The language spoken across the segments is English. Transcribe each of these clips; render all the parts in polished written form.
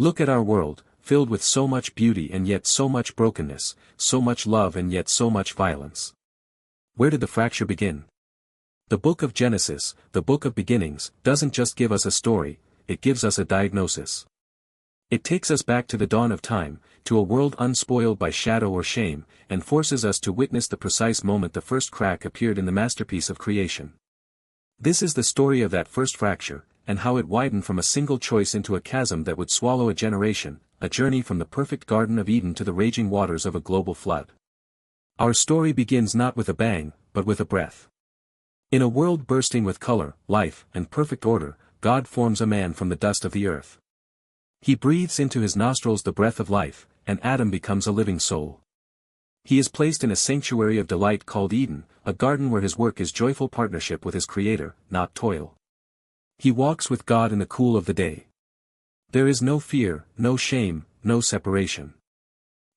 Look at our world, filled with so much beauty and yet so much brokenness, so much love and yet so much violence. Where did the fracture begin? The book of Genesis, the book of beginnings, doesn't just give us a story, it gives us a diagnosis. It takes us back to the dawn of time, to a world unspoiled by shadow or shame, and forces us to witness the precise moment the first crack appeared in the masterpiece of creation. This is the story of that first fracture, and how it widened from a single choice into a chasm that would swallow a generation, a journey from the perfect Garden of Eden to the raging waters of a global flood. Our story begins not with a bang, but with a breath. In a world bursting with color, life, and perfect order, God forms a man from the dust of the earth. He breathes into his nostrils the breath of life, and Adam becomes a living soul. He is placed in a sanctuary of delight called Eden, a garden where his work is joyful partnership with his Creator, not toil. He walks with God in the cool of the day. There is no fear, no shame, no separation.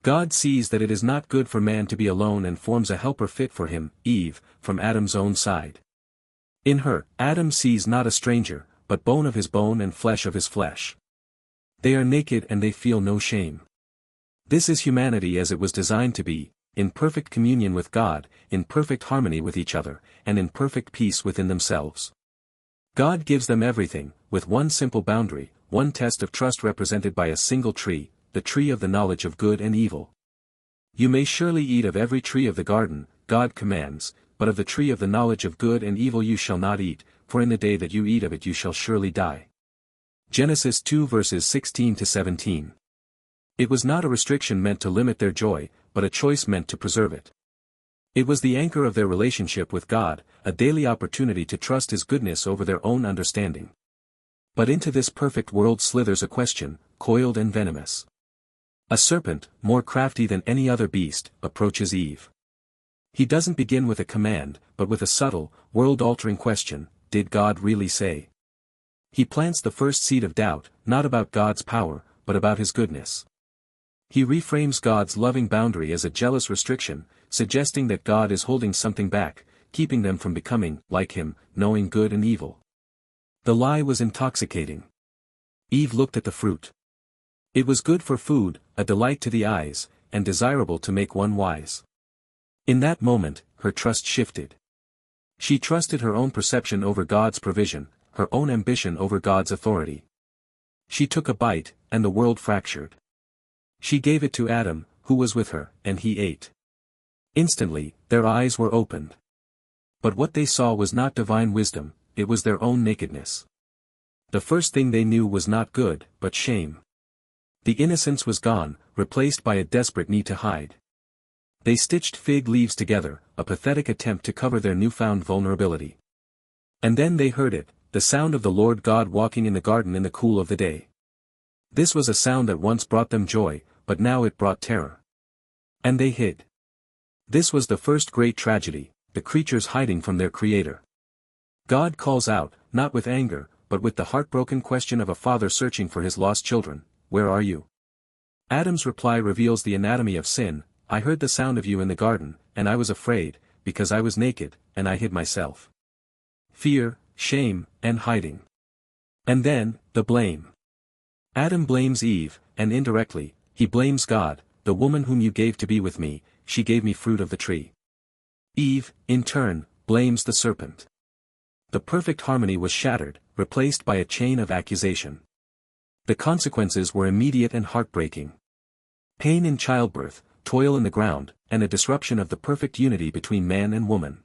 God sees that it is not good for man to be alone and forms a helper fit for him, Eve, from Adam's own side. In her, Adam sees not a stranger, but bone of his bone and flesh of his flesh. They are naked and they feel no shame. This is humanity as it was designed to be, in perfect communion with God, in perfect harmony with each other, and in perfect peace within themselves. God gives them everything, with one simple boundary, one test of trust represented by a single tree, the tree of the knowledge of good and evil. You may surely eat of every tree of the garden, God commands, but of the tree of the knowledge of good and evil you shall not eat, for in the day that you eat of it you shall surely die. Genesis 2 verses 16 to 17. It was not a restriction meant to limit their joy, but a choice meant to preserve it. It was the anchor of their relationship with God, a daily opportunity to trust His goodness over their own understanding. But into this perfect world slithers a question, coiled and venomous. A serpent, more crafty than any other beast, approaches Eve. He doesn't begin with a command, but with a subtle, world-altering question, did God really say? He plants the first seed of doubt, not about God's power, but about His goodness. He reframes God's loving boundary as a jealous restriction, suggesting that God is holding something back, keeping them from becoming, like Him, knowing good and evil. The lie was intoxicating. Eve looked at the fruit. It was good for food, a delight to the eyes, and desirable to make one wise. In that moment, her trust shifted. She trusted her own perception over God's provision, her own ambition over God's authority. She took a bite, and the world fractured. She gave it to Adam, who was with her, and he ate. Instantly, their eyes were opened. But what they saw was not divine wisdom, it was their own nakedness. The first thing they knew was not good, but shame. The innocence was gone, replaced by a desperate need to hide. They stitched fig leaves together, a pathetic attempt to cover their newfound vulnerability. And then they heard it, the sound of the Lord God walking in the garden in the cool of the day. This was a sound that once brought them joy, but now it brought terror. And they hid. This was the first great tragedy, the creatures hiding from their Creator. God calls out, not with anger, but with the heartbroken question of a father searching for his lost children, where are you? Adam's reply reveals the anatomy of sin, I heard the sound of you in the garden, and I was afraid, because I was naked, and I hid myself. Fear, shame, and hiding. And then, the blame. Adam blames Eve, and indirectly, he blames God, the woman whom you gave to be with me, she gave me fruit of the tree. Eve, in turn, blames the serpent. The perfect harmony was shattered, replaced by a chain of accusation. The consequences were immediate and heartbreaking. Pain in childbirth, toil in the ground, and a disruption of the perfect unity between man and woman.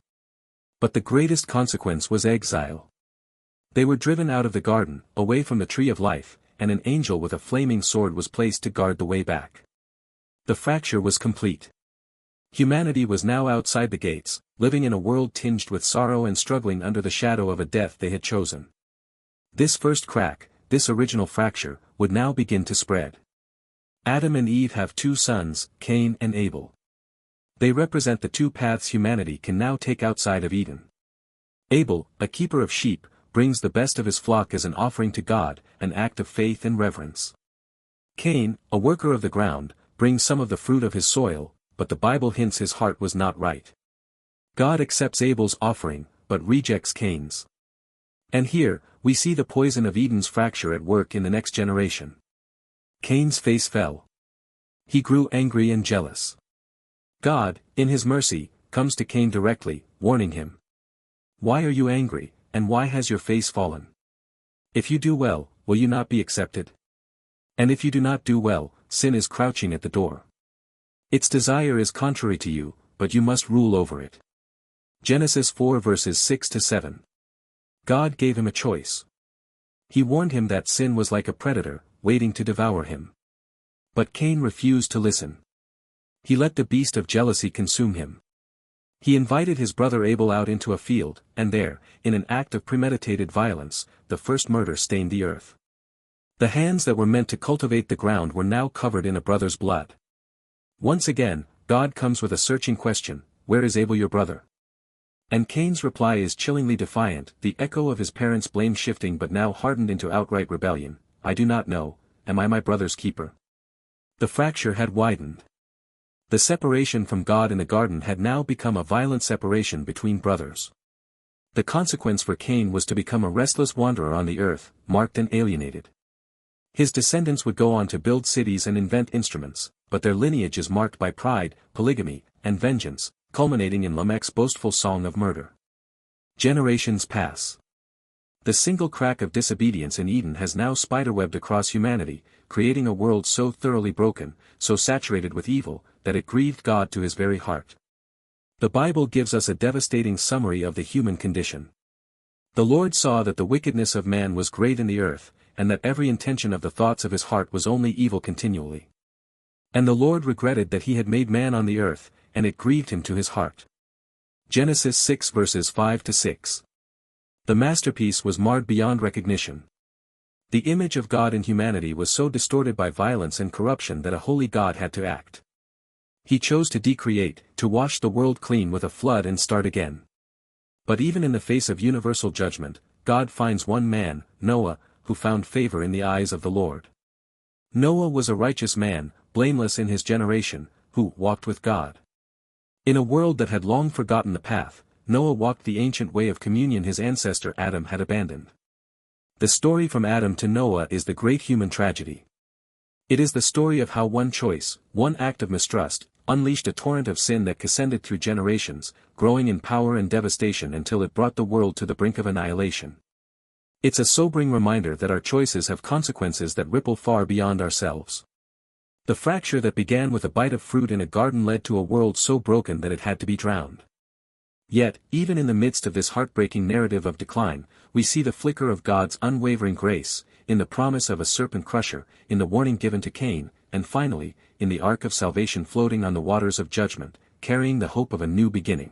But the greatest consequence was exile. They were driven out of the garden, away from the tree of life, and an angel with a flaming sword was placed to guard the way back. The fracture was complete. Humanity was now outside the gates, living in a world tinged with sorrow and struggling under the shadow of a death they had chosen. This first crack, this original fracture, would now begin to spread. Adam and Eve have two sons, Cain and Abel. They represent the two paths humanity can now take outside of Eden. Abel, a keeper of sheep, brings the best of his flock as an offering to God, an act of faith and reverence. Cain, a worker of the ground, brings some of the fruit of his soil, but the Bible hints his heart was not right. God accepts Abel's offering, but rejects Cain's. And here, we see the poison of Eden's fracture at work in the next generation. Cain's face fell. He grew angry and jealous. God, in his mercy, comes to Cain directly, warning him. Why are you angry, and why has your face fallen? If you do well, will you not be accepted? And if you do not do well, sin is crouching at the door. Its desire is contrary to you, but you must rule over it. Genesis 4 verses 6-7. God gave him a choice. He warned him that sin was like a predator, waiting to devour him. But Cain refused to listen. He let the beast of jealousy consume him. He invited his brother Abel out into a field, and there, in an act of premeditated violence, the first murder stained the earth. The hands that were meant to cultivate the ground were now covered in a brother's blood. Once again, God comes with a searching question, where is Abel your brother? And Cain's reply is chillingly defiant, the echo of his parents' blame shifting but now hardened into outright rebellion. I do not know, am I my brother's keeper? The fracture had widened. The separation from God in the garden had now become a violent separation between brothers. The consequence for Cain was to become a restless wanderer on the earth, marked and alienated. His descendants would go on to build cities and invent instruments, but their lineage is marked by pride, polygamy, and vengeance, culminating in Lamech's boastful song of murder. Generations pass. The single crack of disobedience in Eden has now spiderwebbed across humanity, creating a world so thoroughly broken, so saturated with evil, that it grieved God to his very heart. The Bible gives us a devastating summary of the human condition. The Lord saw that the wickedness of man was great in the earth, and that every intention of the thoughts of his heart was only evil continually. And the Lord regretted that he had made man on the earth, and it grieved him to his heart. Genesis 6 verses 5-6. The masterpiece was marred beyond recognition. The image of God in humanity was so distorted by violence and corruption that a holy God had to act. He chose to decreate, to wash the world clean with a flood and start again. But even in the face of universal judgment, God finds one man, Noah, who found favor in the eyes of the Lord. Noah was a righteous man, blameless in his generation, who walked with God. In a world that had long forgotten the path, Noah walked the ancient way of communion his ancestor Adam had abandoned. The story from Adam to Noah is the great human tragedy. It is the story of how one choice, one act of mistrust, unleashed a torrent of sin that ascended through generations, growing in power and devastation until it brought the world to the brink of annihilation. It's a sobering reminder that our choices have consequences that ripple far beyond ourselves. The fracture that began with a bite of fruit in a garden led to a world so broken that it had to be drowned. Yet, even in the midst of this heartbreaking narrative of decline, we see the flicker of God's unwavering grace, in the promise of a serpent crusher, in the warning given to Cain, and finally, in the ark of salvation floating on the waters of judgment, carrying the hope of a new beginning.